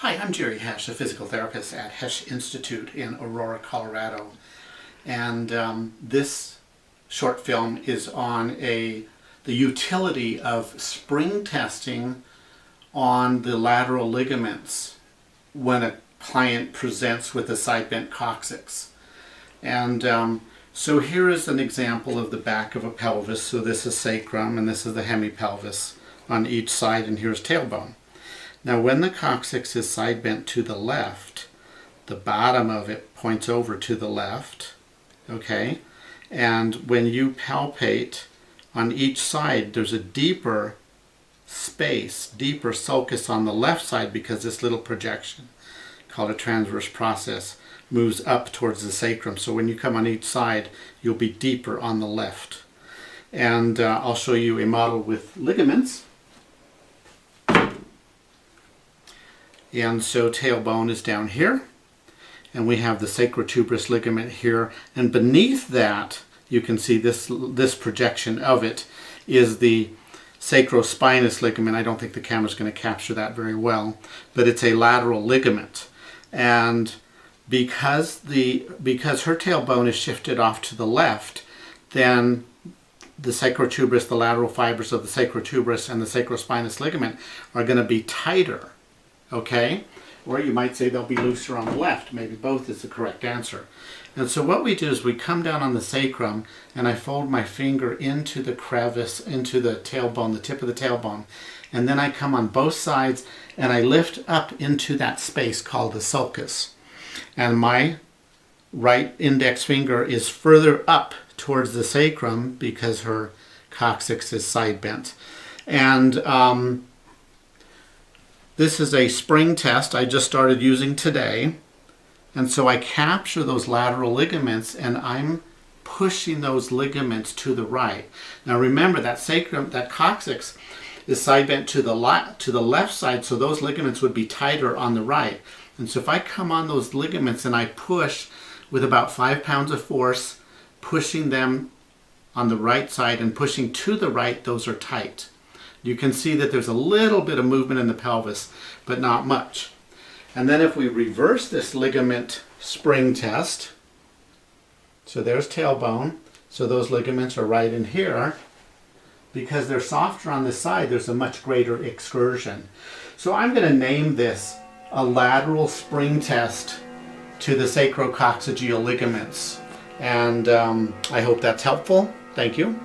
Hi, I'm Jerry Hesch, a physical therapist at Hesch Institute in Aurora, Colorado. And this short film is on the utility of spring testing on the lateral ligaments when a client presents with a side bent coccyx. And so here is an example of the back of a pelvis. So this is sacrum and this is the hemipelvis on each side, and here's tailbone. Now when the coccyx is side bent to the left, the bottom of it points over to the left, okay? And when you palpate on each side, there's a deeper space, deeper sulcus on the left side because this little projection, called a transverse process, moves up towards the sacrum. So when you come on each side, you'll be deeper on the left. And I'll show you a model with ligaments. And so tailbone is down here, and we have the sacrotuberous ligament here, and beneath that you can see this projection of it is the sacrospinous ligament. I don't think the camera's going to capture that very well, but it's a lateral ligament. And because her tailbone is shifted off to the left, then the sacrotuberous, the lateral fibers of the sacrotuberous and the sacrospinous ligament are going to be tighter. Okay? Or you might say they'll be looser on the left. Maybe both is the correct answer. And so what we do is we come down on the sacrum and I fold my finger into the crevice, into the tailbone, the tip of the tailbone. And then I come on both sides and I lift up into that space called the sulcus. And my right index finger is further up towards the sacrum because her coccyx is side bent. And this is a spring test I just started using today. And so I capture those lateral ligaments and I'm pushing those ligaments to the right. Now remember that sacrum, that coccyx is side bent to the left side, so those ligaments would be tighter on the right. And so if I come on those ligaments and I push with about 5 pounds of force, pushing them on the right side and pushing to the right, those are tight. You can see that there's a little bit of movement in the pelvis, but not much. And then if we reverse this ligament spring test, so there's tailbone, so those ligaments are right in here. Because they're softer on this side, there's a much greater excursion. So I'm going to name this a lateral spring test to the sacrococcygeal ligaments. And I hope that's helpful. Thank you.